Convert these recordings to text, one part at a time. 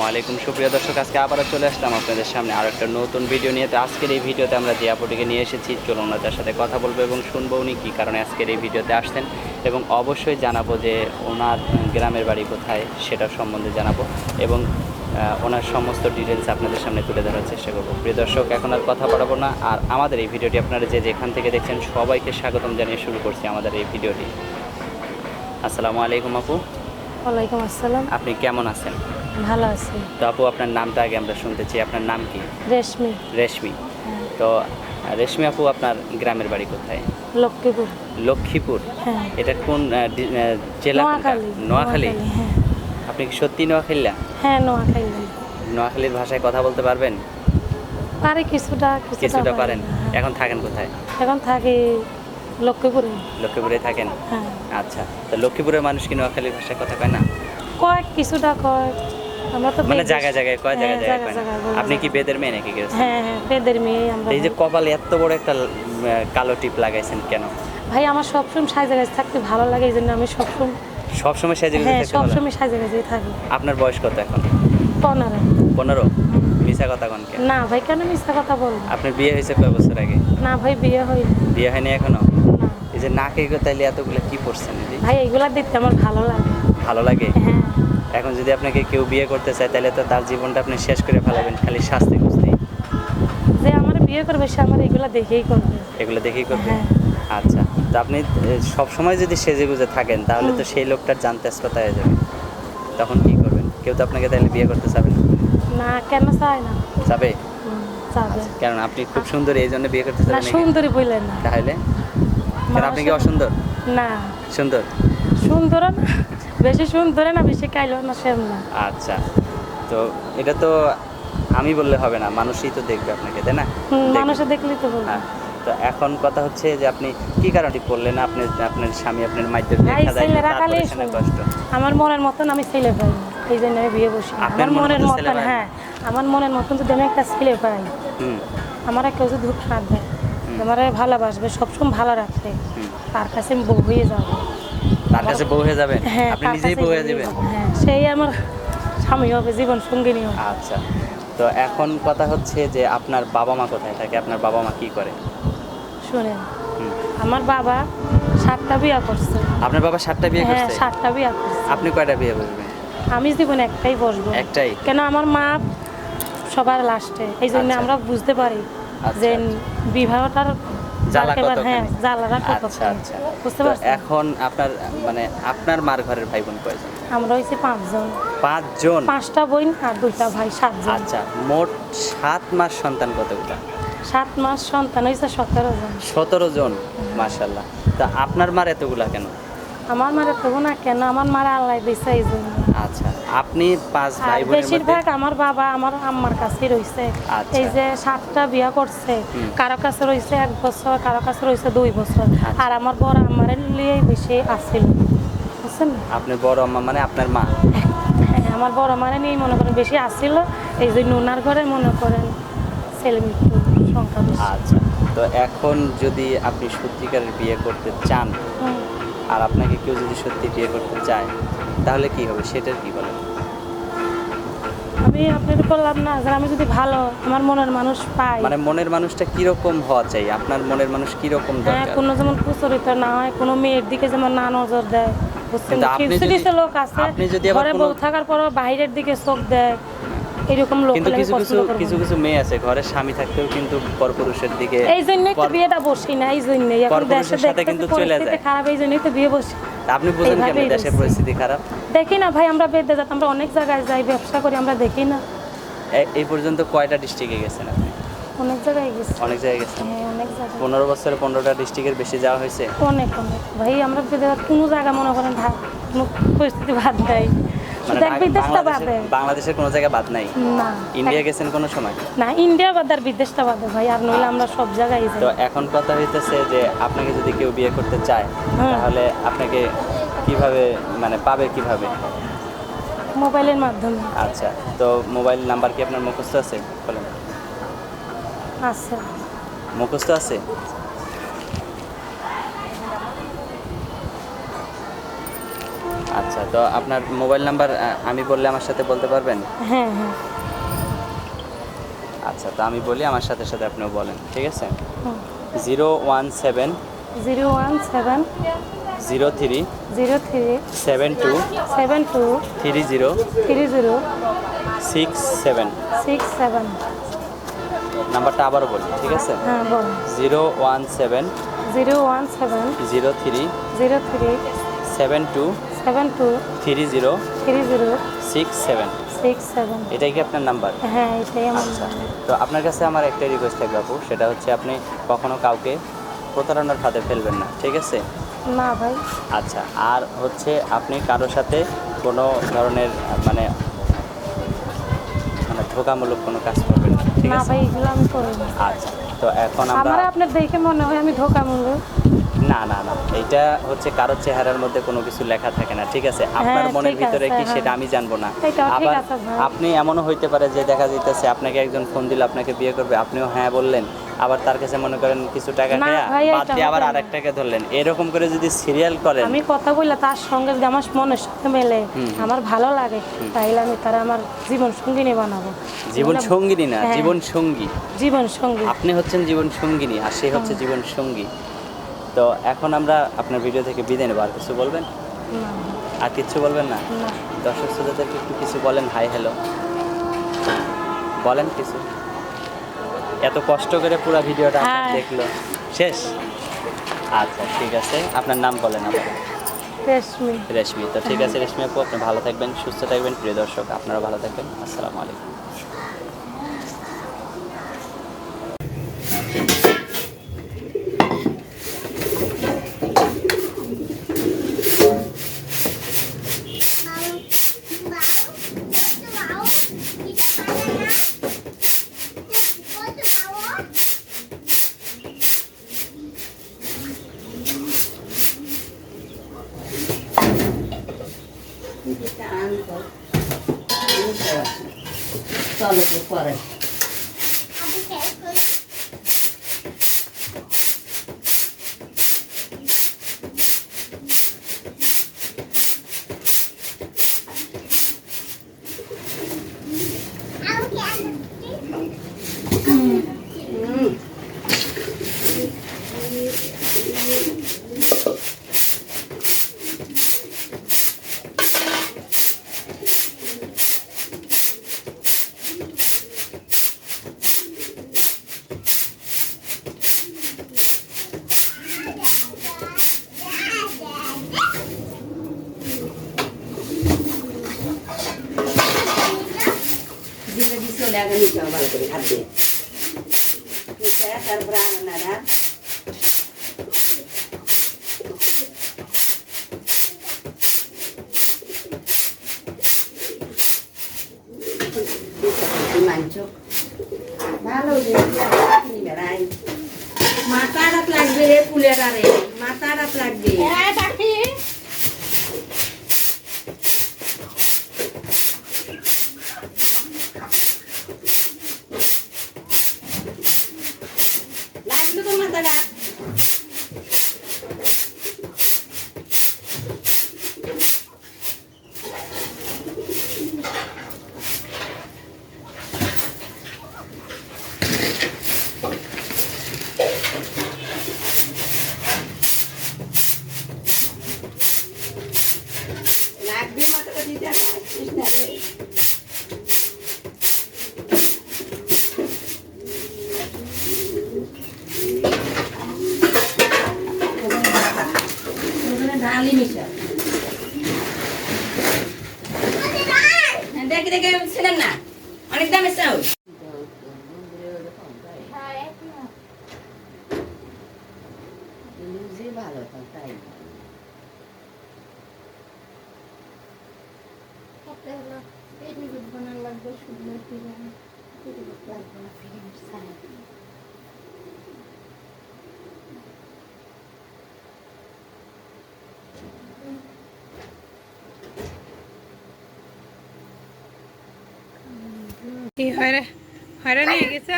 ওয়ালাইকুম সুপ্রিয় দর্শক, আজকে আবারও চলে আসলাম আপনাদের সামনে আরও একটা নতুন ভিডিও নিয়ে। তো আজকের এই ভিডিওতে আমরা যে আপুটিকে নিয়ে এসেছি, চলুন ওনাদের সাথে কথা বলবো এবং শুনবো উনি কী কারণে আজকের এই ভিডিওতে আসছেন, এবং অবশ্যই জানাবো যে ওনার গ্রামের বাড়ি কোথায় সেটার সম্বন্ধে জানাবো, এবং ওনার সমস্ত ডিটেলস আপনাদের সামনে তুলে ধরার চেষ্টা করবো। প্রিয় দর্শক, এখন আর কথা বাড়াবো না, আর আমাদের এই ভিডিওটি আপনারা যে যেখান থেকে দেখছেন সবাইকে স্বাগতম জানিয়ে শুরু করছি আমাদের এই ভিডিওটি। আসসালামু আলাইকুম আপু। ওয়ালাইকুম আসসালাম। আপনি কেমন আছেন? ভালো আছি। তো আপু, আপনার নামটা আগে আমরা শুনতে চাই। আপনার নাম কি? রেশমি। রেশমি। তো রেশমি আপু, আপনার গ্রামের বাড়ি কোথায়? লক্ষ্মীপুর। লক্ষ্মীপুর? হ্যাঁ। এটা কোন জেলা? নোয়াখালী। নোয়াখালী? হ্যাঁ। আপনি কি সত্যি নোয়াখালীলা? হ্যাঁ, নোয়াখালী। নোয়াখালীর ভাষায় কথা বলতে পারবেন? পারি কিছুটা কিছুটা পারেন। হ্যাঁ। এখন থাকেন কোথায়? এখন থাকি লক্ষ্মীপুরে। লক্ষ্মীপুরে থাকেন? হ্যাঁ। আচ্ছা, তো লক্ষ্মীপুরের মানুষ কি নোয়াখালীর ভাষায় কথা কয় না? কয় কিছুটা কয়। আমরা তো মানে জায়গায় জায়গায় কয়, জায়গায় জায়গায় কয় না। জায়গায় আপনি কি বেদের মেয়ে নাকি? হ্যাঁ হ্যাঁ, বেদের মেয়ে আমরা। এই যে কপালে এত বড় একটা কালো টিপ লাগাইছেন কেন? ভাই, আমার সবসময় সাজে গাছে থাকতে ভালো লাগে, এই জন্য আমি সবসময় সাজে গুজে হ্যাঁ থাকতে ভালো লাগে? সবসময় সাজে গাছেই থাকি। আপনার বয়স কত এখন? 15। 15? মিশা কথা কোন কেন? না ভাই, কেন মিথ্যা কথা বলবো? আপনার বিয়ে হয়েছে কয় বছর আগে? না ভাই, বিয়ে হয়নি। বিয়ে হয়নি এখনো? না এই যে নাকে তাইলে এতগুলো কি পড়ছেন দিদি? ভাই, এগুলা দেখতে আমার ভালো লাগে। ভালো লাগে? হ্যাঁ। এখন যদি আপনাকে কেউ বিয়ে করতে চায় তাহলে তো তার জীবনটা আপনি শেষ করে ফেলাবেন খালি শাস্তি খুঁজতেই। যে আমার বিয়ে করবে সে আমার এগুলা দেখেই করবে। এগুলো দেখেই করবে? হ্যাঁ। আচ্ছা, তো আপনি সব সময় যদি সেজে গুজে থাকেন তাহলে তো সেই লোকটার জানতে আসপাতা হয়ে যাবে, তখন কি করবেন? কেউ তো আপনাকে তাহলে বিয়ে করতে চাবে না? না, কেন চায় না? চাবে? চাবে। কারণ আপনি খুব সুন্দর, এই জন্য বিয়ে করতে না, চাবেন নাকি? সুন্দরী বললেন না। তাহলে কারণ আপনি কি অসুন্দর? না, সুন্দর? সুন্দর না, বেশি সুন্দর না, বেশি কাইলো না, সেম না। আচ্ছা, তো এটা তো আমি বললে হবে না, মানুষই তো দেখবে আপনাকে, তাই না? দেখবে। মানুষে দেখলেই তো বলবে। হ্যাঁ, তো এখন কথা হচ্ছে যে আপনি কি কারণে করলেন? আপনি আপনার স্বামী আপনার মাইদের ভাই, ছেলে রাখালেই কষ্ট। আমার মনের মতন আমি ছেলে পাই না, এই জন্য আমি বিয়ে বসি। আপনার আমার মনের মনের মতো ছেলে মতন, পাই না? হ্যাঁ, আমার মনের মতন যদি আমি একটা ছেলে পাই, হুম আমার কেউ যদি ধূপ সাথ দেয়, আমার ভালোবাসবে, সবসময় ভালো রাখবে, হুম। তার কাছে আমি বউ হয়ে যাবো। তার কাছে বউ হয়ে যাবেন? হ্যাঁ, আপনি তার নিজেই কাছে বউ হয়ে বিয়ে যাবেন? করবো। হ্যাঁ, সেই আমার স্বামী হবে, জীবন সঙ্গিনী হবে। আচ্ছা, তো এখন কথা হচ্ছে যে আপনার বাবা মা কোথায় থাকে? আপনার বাবা মা কি করে? শুনেন, হুম। আমার বাবা 7টা বিয়ে করছে। আপনার বাবা 7টা বিয়ে হ্যাঁ, করছে? 7টা বিয়ে করছে। আপনি কয়টা বিয়ে করবেন? আমি জীবনে একটাই বসবো। একটাই? কেন, আমার মা সবার লাস্টে, এই জন্য আচ্ছা। আমরা বুঝতে পারি আচ্ছা, যে আচ্ছা। বিবাহটার জ্বালা একেবারে, হ্যাঁ, কতখানি? জ্বালাটা আচ্ছা কতখানি। আচ্ছা, বুঝতে তো পারছেন? এখন আপনার মানে আপনার মার ঘরের ভাই বোন কয়জন? আমরা হয়েছি 5 জন। 5 জন? 5টা বোন আর 2টা ভাই, 7 জন। আচ্ছা, মোট 7 মাস সন্তান কতগুলো? 7 মাস সন্তান হয়েছে 17 জন। 17 জন? মাশাআল্লাহ। তা আপনার মার এতগুলা কেন? আমার মারে তো না, কেন, আমার মারা আল্লাহ দিছে, এই জন্য। আচ্ছা, আপনি 5 আর ভাই বোনের মধ্যে? বেশিরভাগ আমার বাবা আমার আম্মার কাছে রয়েছে। আচ্ছা। এই যে 7টা বিয়া করছে, হুম। কারো কাছে রয়েছে 1 বছর, কারো কাছে রয়েছে 2 বছর। আচ্ছা। আর আমার বড় আম্মার লিয়ে বেশি আসছিল, বুঝছেন? আপনার বড় আম্মা মানে আপনার মা? হ্যাঁ, আমার বড় মানে নিয়ে মনে করেন বেশি আসছিল, এই জন্য ওনার ঘরে মনে করেন ছেলে মৃত্যু সংখ্যা বেশি। আচ্ছা, তো এখন যদি আপনি সত্যিকারের বিয়ে করতে চান হুম। আর আপনাকে কেউ যদি সত্যি বিয়ে করতে চায় তাহলে কি হবে, সেটার কি বলেন? আমি আপনাদের বললাম না যে আমি যদি ভালো আমার মনের মানুষ পাই, মানে মনের মানুষটা কিরকম হওয়া চাই? আপনার মনের মানুষ কিরকম হ্যাঁ, দরকার? কোনো যেমন প্রচলিত না হয়, কোনো মেয়ের দিকে যেমন না নজর দেয়, বুঝছেন? কিন্তু আপনি কিছু যদি- কিছু লোক আছে আপনি যদি আবার ঘরে কোনো- বউ থাকার পরও বাইরের দিকে চোখ দেয়, এরকম লোক কিন্তু হলে আমি কিছু কিছু পছন্দ করব কিছু না। কিছু মেয়ে আছে ঘরে স্বামী থাকতেও কিন্তু পরপুরুষের দিকে, এই জন্যই তো বিয়েটা বসি না, এই জন্যই এখন দেশে পরপুরুষের সাথে দেখতেছি কিন্তু চলে পরিস্থিতি যায়। খারাপ, এই জন্যই তো বিয়ে বসি। আপনি বুঝেন কেন এইভাবেই দেশের রয়েছে। পরিস্থিতি খারাপ? দেখি না ভাই, আমরা বেদে যাত, আমরা অনেক জায়গায় যাই, ব্যবসা করি, আমরা দেখি না, এই পর্যন্ত কয়টা ডিস্ট্রিক্টে গেছেন আপনি? অনেক জায়গায় গেছি। অনেক জায়গায় গেছেন? হ্যাঁ, অনেক জায়গায়, 15 বছরে 15টা ডিস্ট্রিক্টের বেশি যাওয়া হয়েছে? অনেক অনেক ভাই। আমরা বেদে যাত কোনো জায়গা মনে করেন কোনো পরিস্থিতি বাদ দেয়, শুধু এক বিদেশটা বাদে। বাংলাদেশের কোনো জায়গায় বাদ নাই? না, ইন্ডিয়া গেছেন কোনো সময়? না, ইন্ডিয়া বাদ আর বিদেশটা বাদে ভাই, আর নইলে আমরা সব জায়গায় যাই। তো এখন কথা হইতেছে যে আপনাকে যদি কেউ বিয়ে করতে চায় হুম। তাহলে আপনাকে কিভাবে মানে পাবে কিভাবে? মোবাইলের মাধ্যমে। আচ্ছা, তো মোবাইল নাম্বার কি আপনার মুখস্থ আছে? বলেন। আচ্ছা, মুখস্থ আছে? আচ্ছা, তো আপনার মোবাইল নাম্বার আমি বললে আমার সাথে বলতে পারবেন? হ্যাঁ হ্যাঁ। আচ্ছা, তো আমি বলি, আমার সাথে সাথে আপনিও বলেন, ঠিক আছে? হুম। 017 017 03 03 72 72 30 30 67। 67। নাম্বারটা আবারও বলি, ঠিক আছে? হ্যাঁ বলুন। 017 017 03 03 72 72 30 30 67। 67। এটাই কি আপনার নাম্বার? হ্যাঁ এটাই আমার আচ্ছা, নাম্বার। তো আপনার কাছে আমার একটাই রিকোয়েস্ট থাকবে আপু, সেটা হচ্ছে আপনি কখনো কাউকে প্রতারণার ফাঁদে ফেলবেন না, ঠিক আছে? না ভাই। আচ্ছা, আর হচ্ছে আপনি কারোর সাথে কোনো ধরনের মানে মানে ধোঁকামূলক কোনো কাজ করবেন না, ঠিক না আছে? ভাই এগুলো আমি করি না। আচ্ছা, তো এখন আমরা আমার আপনার দেখে মনে হয় আমি ধোঁকামূলক। না না না, এইটা হচ্ছে কারোর চেহারার মধ্যে কোনো কিছু লেখা থাকে না, ঠিক আছে? আপনার হ্যাঁ, মনের ঠিক ভিতরে আছে, কি হ্যাঁ। সেটা আমি জানবো না। এটাও ঠিক আবার আছে ভাই। আপনি এমনও হইতে পারে যে দেখা যাইতেছে আপনাকে একজন ফোন দিল আপনাকে বিয়ে করবে, আপনিও হ্যাঁ বললেন, আবার তার কাছে মনে করেন কিছু টাকা না খেয়া ভাই, বাদ এটা দিয়ে আবার হবে না। আরেকটাকে ধরলেন, এরকম করে যদি সিরিয়াল করেন। আমি কথা বললে তার সঙ্গে যদি আমার মনের সাথে মেলে, আমার ভালো লাগে, তাইলে আমি তারা আমার জীবন সঙ্গিনী বানাবো। জীবন সঙ্গিনী না, হ্যাঁ। জীবন সঙ্গী। জীবন সঙ্গী। আপনি হচ্ছেন জীবন সঙ্গিনী আর সে হচ্ছে জীবন সঙ্গী। তো এখন আমরা আপনার ভিডিও থেকে বিদায় নেবো, আর কিছু বলবেন? না, আর কিছু বলবেন না? না। দর্শক শ্রোতাদেরকে একটু কিছু বলেন, হাই হ্যালো বলেন কিছু। এত কষ্ট করে পুরো ভিডিওটা আপনার হ্যাঁ। দেখলো, শেষ? আচ্ছা ঠিক আছে, আপনার নাম বলেন আবার। রেশমি। রেশমি। তো ঠিক আছে রেশমি আপু, আপনি ভালো থাকবেন, সুস্থ থাকবেন। প্রিয় দর্শক আপনারা ভালো থাকবেন। আসসালামু আলাইকুম। চলো তো পরে জিন্দগি চলে আগে নিচে ভালো করে হাত দিয়ে তারপরে আনারা মাংস ভালো বেড়াই মাথা রাত লাগবে রে ফুলের আরে মাথা রাত লাগবে লাগলো তো মাথাটা লাগবে মাথাটা দিতে আসছিস না রে ডালি মিশা দেখে দেখে ছিলেন না অনেক দামে চাউল ভালো তাই কি হয়রান হয়ে গেছে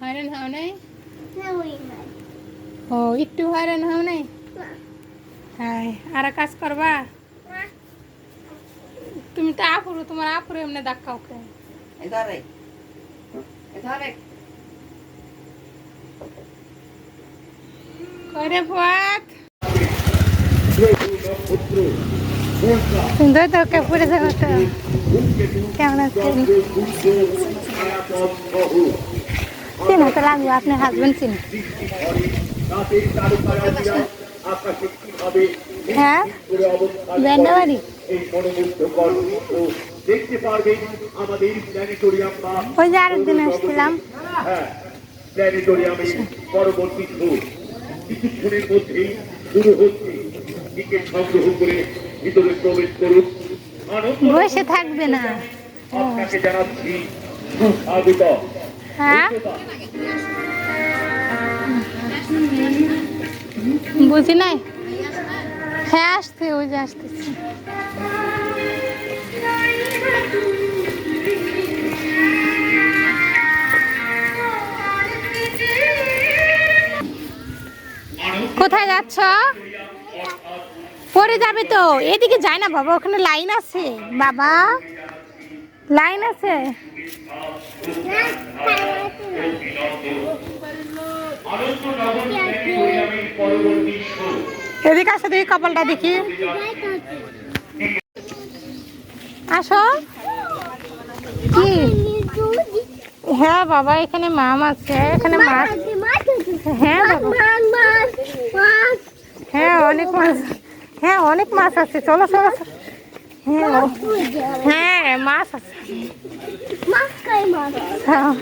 হয়রান হও নাই ও একটু হয়রান হও নাই হ্যাঁ আর কাজ করবা তুমি তো আপুরো তোমার আপুরে এমনি ধাক্কা ওকে এই ধরে এই ধরে করে ফুয়াত সুন্দর তো ওকে পড়ে যাবো তো কেমন আছেন চিনো তো লাগবে আপনার হাজবেন্ড চিনি হ্যাঁ ব্যান্ডাবাড়ি ওই যে আরেকদিন আসছিলাম পরবর্তী কিছুক্ষণের মধ্যেই শুরু হচ্ছে টিকিট সংগ্রহ করে ভিতরে প্রবেশ করুন বসে থাকবে না আপনাকে জানাচ্ছি সুস্বাগত হ্যাঁ বুঝি নাই হ্যাঁ আসছে ওই যে আসতেছে কোথায় যাচ্ছ পরে যাবে তো এদিকে যায় না বাবা ওখানে লাইন আছে বাবা লাইন আছে এদিকে আসো দেখি কপালটা দেখি আসো কি হ্যাঁ বাবা এখানে মাম আছে এখানে মাছ হ্যাঁ বাবা হ্যাঁ অনেক মাছ হ্যাঁ অনেক মাছ আছে চলো চলো চলো। হ্যাঁ হ্যাঁ মাছ আছে হ্যাঁ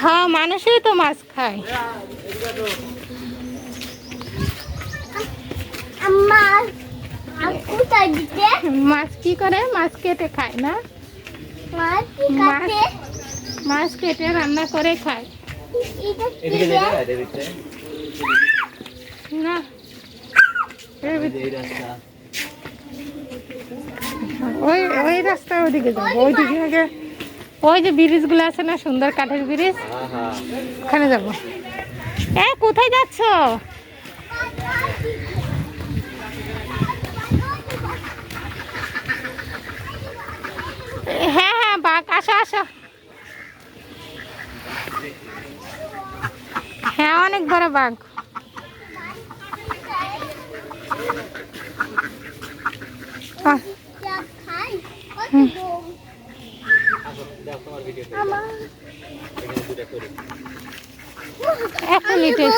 হ্যাঁ মানুষই তো মাছ খায় মাছ কি করে মাছ কেটে খায় না মাছ কেটে রান্না করে খায় না ওই ওই রাস্তা ওইদিকে যাবো ওইদিকে আগে ওই যে ব্রিজ গুলো আছে না সুন্দর কাঠের ব্রিজ ওখানে যাবো এ কোথায় যাচ্ছ হ্যাঁ হ্যাঁ বাঘ আসো আসো হ্যাঁ অনেক বড় বাঘ একটা লিটার